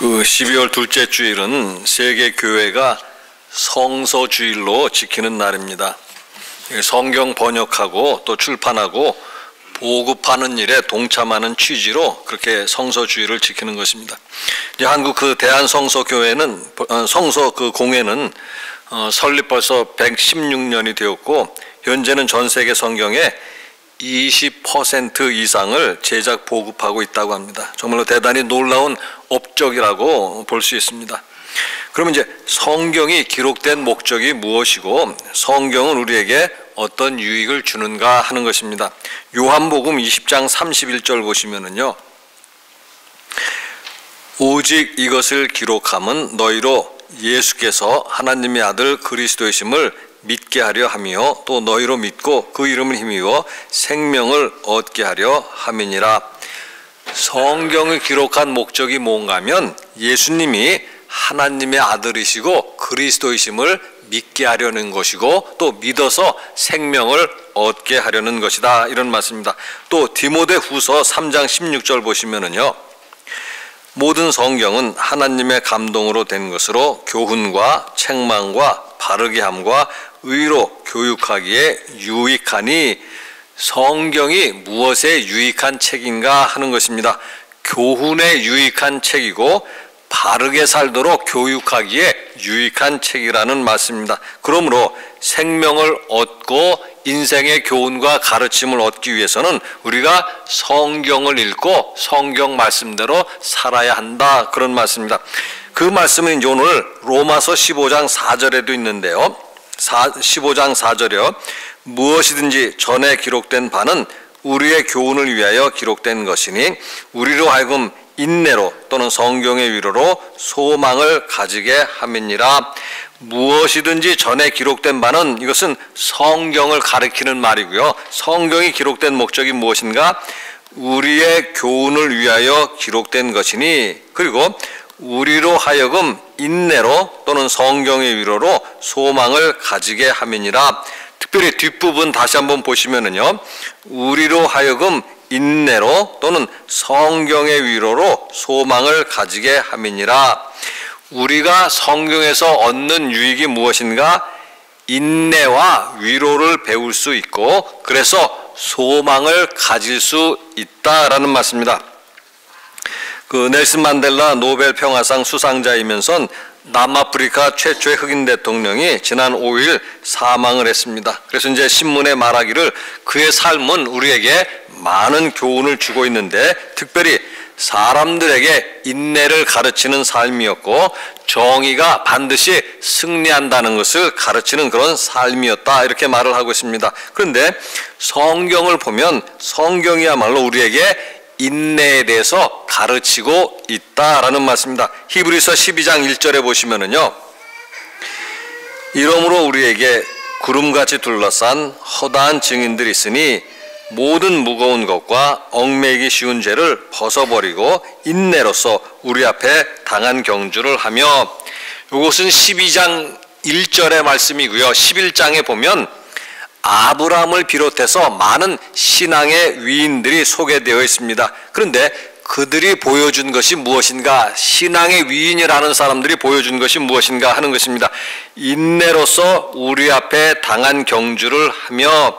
12월 둘째 주일은 세계 교회가 성서주일로 지키는 날입니다. 성경 번역하고 또 출판하고 보급하는 일에 동참하는 취지로 그렇게 성서주일을 지키는 것입니다. 이제 한국 대한성서교회는 성서 공회는 설립 벌써 116년이 되었고 현재는 전 세계 성경의 20% 이상을 제작 보급하고 있다고 합니다. 정말로 대단히 놀라운 업적이라고 볼 수 있습니다. 그러면 이제 성경이 기록된 목적이 무엇이고 성경은 우리에게 어떤 유익을 주는가 하는 것입니다. 요한복음 20장 31절 보시면은요, 오직 이것을 기록함은 너희로 예수께서 하나님의 아들 그리스도이심을 믿게 하려 하며 또 너희로 믿고 그 이름을 힘입어 생명을 얻게 하려 함이니라. 성경을 기록한 목적이 뭔가 하면 예수님이 하나님의 아들이시고 그리스도이심을 믿게 하려는 것이고 또 믿어서 생명을 얻게 하려는 것이다, 이런 말씀입니다. 또 디모데후서 3장 16절 보시면은요, 모든 성경은 하나님의 감동으로 된 것으로 교훈과 책망과 바르게 함과 의로 교육하기에 유익하니. 성경이 무엇에 유익한 책인가 하는 것입니다. 교훈에 유익한 책이고 바르게 살도록 교육하기에 유익한 책이라는 말씀입니다. 그러므로 생명을 얻고 인생의 교훈과 가르침을 얻기 위해서는 우리가 성경을 읽고 성경 말씀대로 살아야 한다, 그런 말씀입니다. 그 말씀은 이제 오늘 로마서 15장 4절에도 있는데요. 15장 4절이요. 무엇이든지 전에 기록된 바는 우리의 교훈을 위하여 기록된 것이니 우리로 하여금 인내로 또는 성경의 위로로 소망을 가지게 함이니라. 무엇이든지 전에 기록된 바는, 이것은 성경을 가리키는 말이고요. 성경이 기록된 목적이 무엇인가? 우리의 교훈을 위하여 기록된 것이니, 그리고 우리로 하여금 인내로 또는 성경의 위로로 소망을 가지게 함이니라. 특별히 뒷부분 다시 한번 보시면은요, 우리로 하여금 인내로 또는 성경의 위로로 소망을 가지게 함이니라. 우리가 성경에서 얻는 유익이 무엇인가? 인내와 위로를 배울 수 있고 그래서 소망을 가질 수 있다라는 말씀입니다. 넬슨 만델라 노벨 평화상 수상자이면서 남아프리카 최초의 흑인 대통령이 지난 5일 사망을 했습니다. 그래서 이제 신문에 말하기를 그의 삶은 우리에게 많은 교훈을 주고 있는데 특별히 사람들에게 인내를 가르치는 삶이었고 정의가 반드시 승리한다는 것을 가르치는 그런 삶이었다, 이렇게 말을 하고 있습니다. 그런데 성경을 보면 성경이야말로 우리에게 인내에 대해서 가르치고 있다라는 말씀입니다. 히브리서 12장 1절에 보시면은요, 이러므로 우리에게 구름같이 둘러싼 허다한 증인들이 있으니 모든 무거운 것과 얽매이기 쉬운 죄를 벗어버리고 인내로서 우리 앞에 당한 경주를 하며. 이것은 12장 1절의 말씀이고요. 11장에 보면 아브라함을 비롯해서 많은 신앙의 위인들이 소개되어 있습니다. 그런데 그들이 보여준 것이 무엇인가? 신앙의 위인이라는 사람들이 보여준 것이 무엇인가 하는 것입니다. 인내로서 우리 앞에 당한 경주를 하며,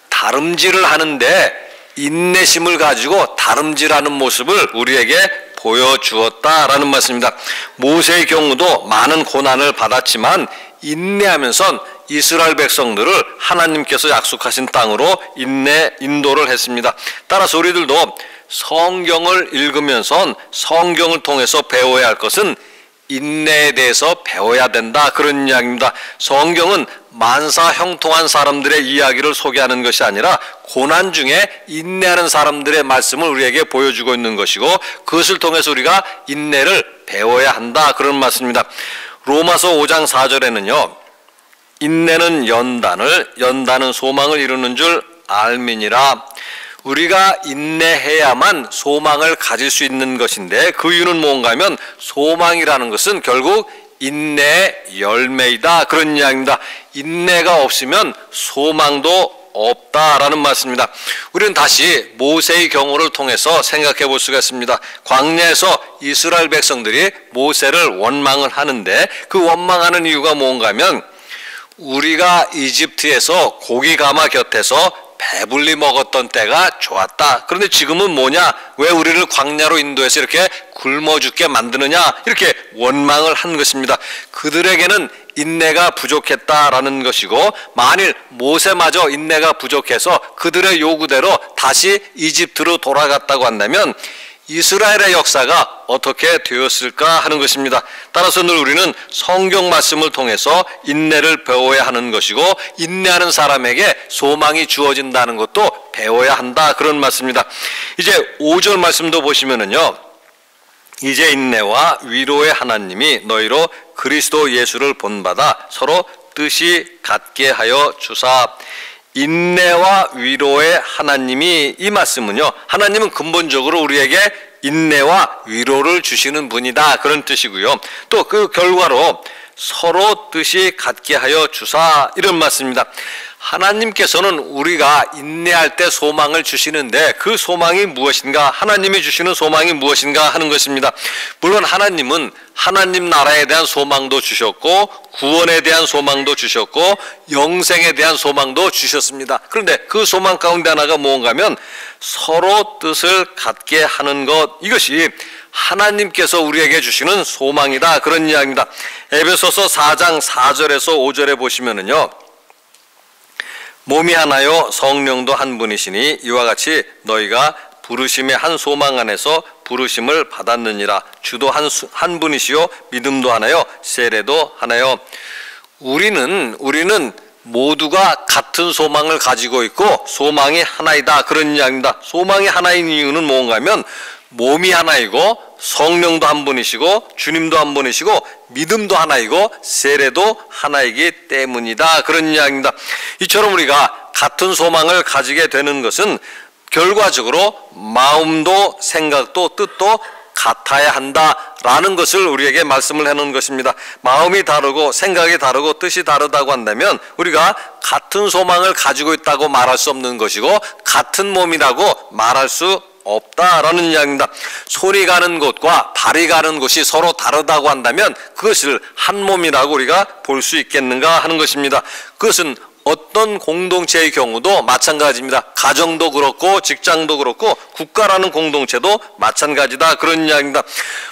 다름질을 하는데 인내심을 가지고 다름질하는 모습을 우리에게 보여주었다라는 말씀입니다. 모세의 경우도 많은 고난을 받았지만 인내하면서 이스라엘 백성들을 하나님께서 약속하신 땅으로 인도를 했습니다. 따라서 우리들도 성경을 읽으면서 성경을 통해서 배워야 할 것은 인내에 대해서 배워야 된다, 그런 이야기입니다. 성경은 만사 형통한 사람들의 이야기를 소개하는 것이 아니라 고난 중에 인내하는 사람들의 말씀을 우리에게 보여주고 있는 것이고 그것을 통해서 우리가 인내를 배워야 한다, 그런 말씀입니다. 로마서 5장 4절에는요, 인내는 연단은 소망을 이루는 줄 알미니라. 우리가 인내해야만 소망을 가질 수 있는 것인데 그 이유는 뭔가 하면 소망이라는 것은 결국 인내의 열매이다, 그런 이야기입니다. 인내가 없으면 소망도 없다라는 말씀입니다. 우리는 다시 모세의 경우를 통해서 생각해 볼 수가 있습니다. 광야에서 이스라엘 백성들이 모세를 원망을 하는데 그 원망하는 이유가 뭔가 하면 우리가 이집트에서 고기 가마 곁에서 배불리 먹었던 때가 좋았다. 그런데 지금은 뭐냐? 왜 우리를 광야로 인도해서 이렇게 굶어 죽게 만드느냐? 이렇게 원망을 한 것입니다. 그들에게는 인내가 부족했다라는 것이고, 만일 모세마저 인내가 부족해서 그들의 요구대로 다시 이집트로 돌아갔다고 한다면 이스라엘의 역사가 어떻게 되었을까 하는 것입니다. 따라서 늘 우리는 성경 말씀을 통해서 인내를 배워야 하는 것이고, 인내하는 사람에게 소망이 주어진다는 것도 배워야 한다, 그런 말씀입니다. 이제 5절 말씀도 보시면은요, 이제 인내와 위로의 하나님이 너희로 그리스도 예수를 본받아 서로 뜻이 같게 하여 주사. 인내와 위로의 하나님이, 이 말씀은요, 하나님은 근본적으로 우리에게 인내와 위로를 주시는 분이다, 그런 뜻이고요. 또 그 결과로 서로 뜻이 같게 하여 주사, 이런 말씀입니다. 하나님께서는 우리가 인내할 때 소망을 주시는데 그 소망이 무엇인가, 하나님이 주시는 소망이 무엇인가 하는 것입니다. 물론 하나님은 하나님 나라에 대한 소망도 주셨고 구원에 대한 소망도 주셨고 영생에 대한 소망도 주셨습니다. 그런데 그 소망 가운데 하나가 뭔가 하면 서로 뜻을 같게 하는 것, 이것이 하나님께서 우리에게 주시는 소망이다, 그런 이야기입니다. 에베소서 4장 4절에서 5절에 보시면은요, 몸이 하나요 성령도 한 분이시니 이와 같이 너희가 부르심의 한 소망 안에서 부르심을 받았느니라. 주도 한 분이시요 믿음도 하나요 세례도 하나요. 우리는 모두가 같은 소망을 가지고 있고 소망이 하나이다, 그런 이야기입니다. 소망이 하나인 이유는 뭔가 하면 몸이 하나이고 성령도 한 분이시고 주님도 한 분이시고 믿음도 하나이고 세례도 하나이기 때문이다, 그런 이야기입니다. 이처럼 우리가 같은 소망을 가지게 되는 것은 결과적으로 마음도 생각도 뜻도 같아야 한다라는 것을 우리에게 말씀을 해놓은 것입니다. 마음이 다르고 생각이 다르고 뜻이 다르다고 한다면 우리가 같은 소망을 가지고 있다고 말할 수 없는 것이고 같은 몸이라고 말할 수 없다라는 이야기입니다. 손이 가는 곳과 발이 가는 곳이 서로 다르다고 한다면 그것을 한 몸이라고 우리가 볼 수 있겠는가 하는 것입니다. 그것은 어떤 공동체의 경우도 마찬가지입니다. 가정도 그렇고 직장도 그렇고 국가라는 공동체도 마찬가지다, 그런 이야기입니다.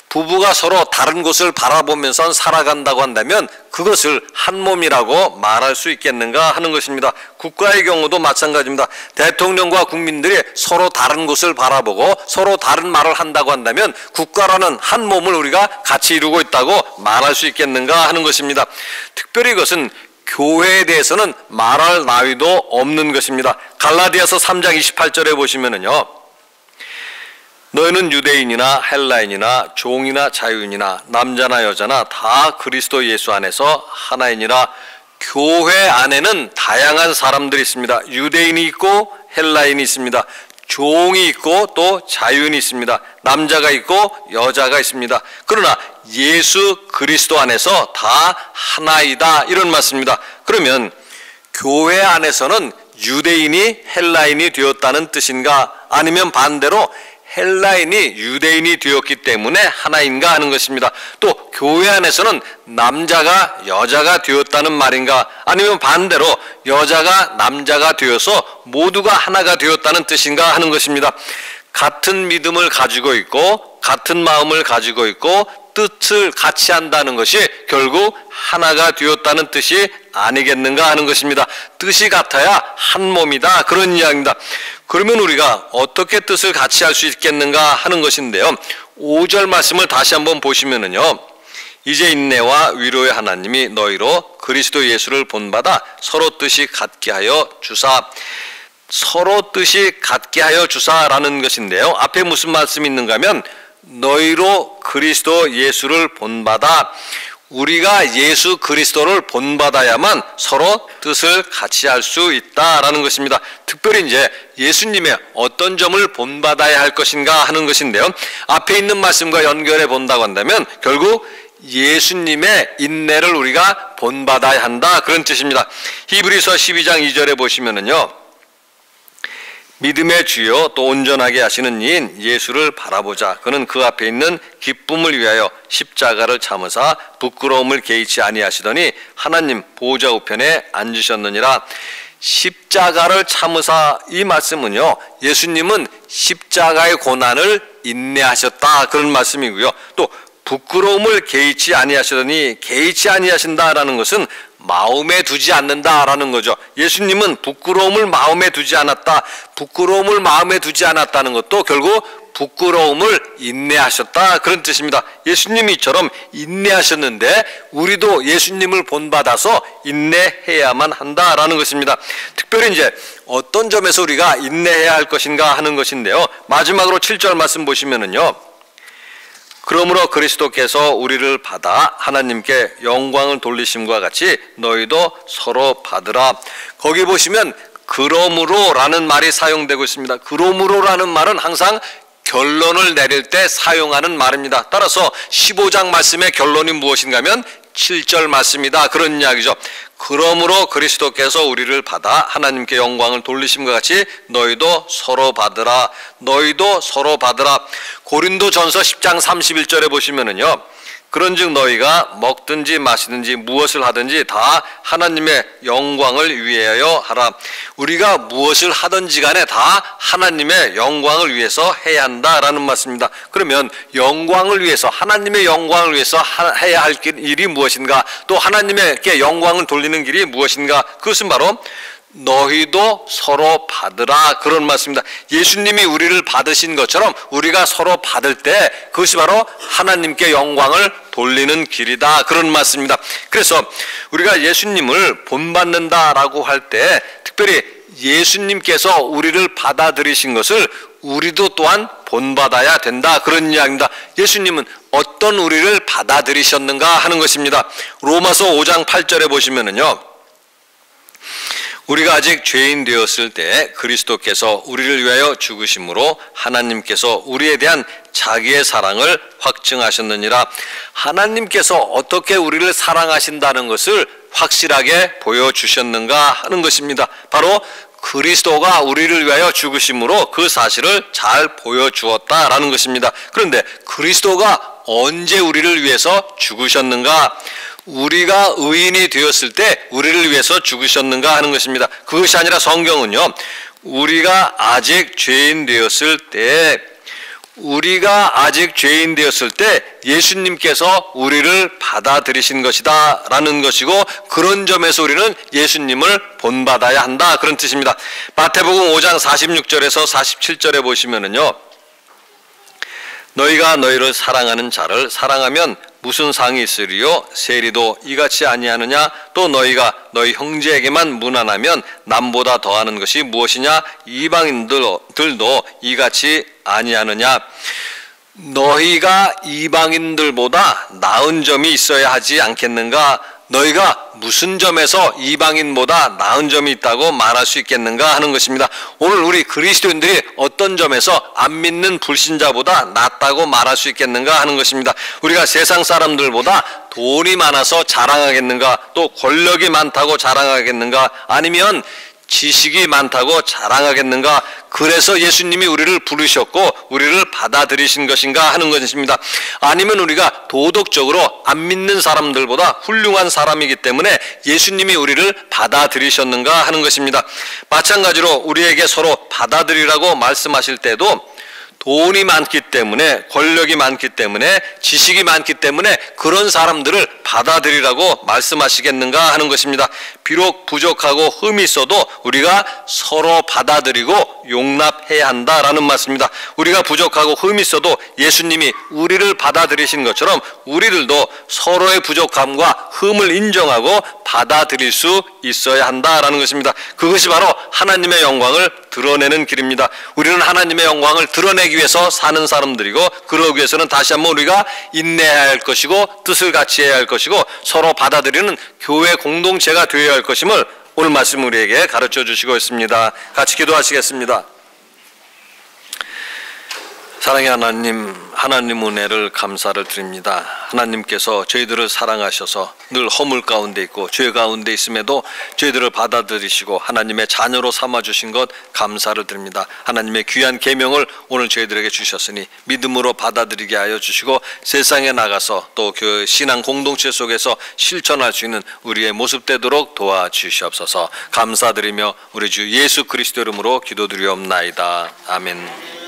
부부가 서로 다른 곳을 바라보면서 살아간다고 한다면 그것을 한 몸이라고 말할 수 있겠는가 하는 것입니다. 국가의 경우도 마찬가지입니다. 대통령과 국민들이 서로 다른 곳을 바라보고 서로 다른 말을 한다고 한다면 국가라는 한 몸을 우리가 같이 이루고 있다고 말할 수 있겠는가 하는 것입니다. 특별히 이것은 교회에 대해서는 말할 나위도 없는 것입니다. 갈라디아서 3장 28절에 보시면은요, 너희는 유대인이나 헬라인이나 종이나 자유인이나 남자나 여자나 다 그리스도 예수 안에서 하나이니라. 교회 안에는 다양한 사람들이 있습니다. 유대인이 있고 헬라인이 있습니다. 종이 있고 또 자유인이 있습니다. 남자가 있고 여자가 있습니다. 그러나 예수 그리스도 안에서 다 하나이다, 이런 말씀입니다. 그러면 교회 안에서는 유대인이 헬라인이 되었다는 뜻인가, 아니면 반대로 헬라인이 유대인이 되었기 때문에 하나인가 하는 것입니다. 또 교회 안에서는 남자가 여자가 되었다는 말인가, 아니면 반대로 여자가 남자가 되어서 모두가 하나가 되었다는 뜻인가 하는 것입니다. 같은 믿음을 가지고 있고 같은 마음을 가지고 있고 뜻을 같이 한다는 것이 결국 하나가 되었다는 뜻이 아니겠는가 하는 것입니다. 뜻이 같아야 한 몸이다, 그런 이야기입니다. 그러면 우리가 어떻게 뜻을 같이 할 수 있겠는가 하는 것인데요, 5절 말씀을 다시 한번 보시면은요, 이제 인내와 위로의 하나님이 너희로 그리스도 예수를 본받아 서로 뜻이 같게 하여 주사. 서로 뜻이 같게 하여 주사라는 것인데요, 앞에 무슨 말씀이 있는가 하면 너희로 그리스도 예수를 본받아, 우리가 예수 그리스도를 본받아야만 서로 뜻을 같이 할 수 있다라는 것입니다. 특별히 이제 예수님의 어떤 점을 본받아야 할 것인가 하는 것인데요, 앞에 있는 말씀과 연결해 본다고 한다면 결국 예수님의 인내를 우리가 본받아야 한다, 그런 뜻입니다. 히브리서 12장 2절에 보시면은요, 믿음의 주요 또 온전하게 하시는 이인 예수를 바라보자. 그는 그 앞에 있는 기쁨을 위하여 십자가를 참으사 부끄러움을 개의치 아니하시더니 하나님 보좌 우편에 앉으셨느니라. 십자가를 참으사, 이 말씀은요, 예수님은 십자가의 고난을 인내하셨다, 그런 말씀이고요. 또 부끄러움을 개의치 아니하시더니, 개의치 아니하신다라는 것은 마음에 두지 않는다라는 거죠. 예수님은 부끄러움을 마음에 두지 않았다. 부끄러움을 마음에 두지 않았다는 것도 결국 부끄러움을 인내하셨다, 그런 뜻입니다. 예수님이 이처럼 인내하셨는데 우리도 예수님을 본받아서 인내해야만 한다라는 것입니다. 특별히 이제 어떤 점에서 우리가 인내해야 할 것인가 하는 것인데요, 마지막으로 7절 말씀 보시면은요, 그러므로 그리스도께서 우리를 받아 하나님께 영광을 돌리심과 같이 너희도 서로 받으라. 거기 보시면 그러므로 라는 말이 사용되고 있습니다. 그러므로 라는 말은 항상 결론을 내릴 때 사용하는 말입니다. 따라서 15장 말씀의 결론이 무엇인가 하면 7절 말씀이다, 그런 이야기죠. 그러므로 그리스도께서 우리를 받아 하나님께 영광을 돌리심과 같이 너희도 서로 받으라. 너희도 서로 받으라. 고린도전서 10장 31절에 보시면은요, 그런즉 너희가 먹든지 마시든지 무엇을 하든지 다 하나님의 영광을 위하여 하라. 우리가 무엇을 하든지 간에 다 하나님의 영광을 위해서 해야 한다라는 말씀입니다. 그러면 영광을 위해서, 하나님의 영광을 위해서 해야 할 일이 무엇인가, 또 하나님께 영광을 돌리는 길이 무엇인가, 그것은 바로 너희도 서로 받으라, 그런 말씀입니다. 예수님이 우리를 받으신 것처럼 우리가 서로 받을 때 그것이 바로 하나님께 영광을 돌리는 길이다, 그런 말씀입니다. 그래서 우리가 예수님을 본받는다라고 할 때 특별히 예수님께서 우리를 받아들이신 것을 우리도 또한 본받아야 된다, 그런 이야기입니다. 예수님은 어떤 우리를 받아들이셨는가 하는 것입니다. 로마서 5장 8절에 보시면은요, 우리가 아직 죄인 되었을 때 그리스도께서 우리를 위하여 죽으심으로 하나님께서 우리에 대한 자기의 사랑을 확증하셨느니라. 하나님께서 어떻게 우리를 사랑하신다는 것을 확실하게 보여주셨는가 하는 것입니다. 바로 그리스도가 우리를 위하여 죽으심으로 그 사실을 잘 보여주었다라는 것입니다. 그런데 그리스도가 언제 우리를 위해서 죽으셨는가? 우리가 의인이 되었을 때 우리를 위해서 죽으셨는가 하는 것입니다. 그것이 아니라 성경은요, 우리가 아직 죄인 되었을 때 예수님께서 우리를 받아들이신 것이다 라는 것이고, 그런 점에서 우리는 예수님을 본받아야 한다, 그런 뜻입니다. 마태복음 5장 46절에서 47절에 보시면은요, 너희가 너희를 사랑하는 자를 사랑하면 무슨 상이 있으리요? 세리도 이같이 아니하느냐? 또 너희가 너희 형제에게만 무난하면 남보다 더하는 것이 무엇이냐? 이방인들도 이같이 아니하느냐? 너희가 이방인들보다 나은 점이 있어야 하지 않겠는가? 너희가 무슨 점에서 이방인보다 나은 점이 있다고 말할 수 있겠는가 하는 것입니다. 오늘 우리 그리스도인들이 어떤 점에서 안 믿는 불신자보다 낫다고 말할 수 있겠는가 하는 것입니다. 우리가 세상 사람들보다 돈이 많아서 자랑하겠는가, 또 권력이 많다고 자랑하겠는가, 아니면 지식이 많다고 자랑하겠는가? 그래서 예수님이 우리를 부르셨고 우리를 받아들이신 것인가 하는 것입니다. 아니면 우리가 도덕적으로 안 믿는 사람들보다 훌륭한 사람이기 때문에 예수님이 우리를 받아들이셨는가 하는 것입니다. 마찬가지로 우리에게 서로 받아들이라고 말씀하실 때도 돈이 많기 때문에, 권력이 많기 때문에, 지식이 많기 때문에 그런 사람들을 받아들이라고 말씀하시겠는가 하는 것입니다. 비록 부족하고 흠이 있어도 우리가 서로 받아들이고 용납해야 한다라는 말씀입니다. 우리가 부족하고 흠이 있어도 예수님이 우리를 받아들이신 것처럼 우리들도 서로의 부족함과 흠을 인정하고 받아들일 수 있어야 한다라는 것입니다. 그것이 바로 하나님의 영광을 드러내는 길입니다. 우리는 하나님의 영광을 드러내기 위해서 사는 사람들이고, 그러기 위해서는 다시 한번 우리가 인내해야 할 것이고 뜻을 같이 해야 할 것이고 서로 받아들이는 교회 공동체가 되어야 할 것임을 오늘 말씀 우리에게 가르쳐 주시고 있습니다. 같이 기도하시겠습니다. 사랑의 하나님, 하나님 은혜를 감사를 드립니다. 하나님께서 저희들을 사랑하셔서 늘 허물 가운데 있고 죄 가운데 있음에도 저희들을 받아들이시고 하나님의 자녀로 삼아주신 것 감사를 드립니다. 하나님의 귀한 계명을 오늘 저희들에게 주셨으니 믿음으로 받아들이게 하여 주시고 세상에 나가서 또 그 신앙 공동체 속에서 실천할 수 있는 우리의 모습 되도록 도와주시옵소서. 감사드리며 우리 주 예수 그리스도 이름으로 기도드리옵나이다. 아멘.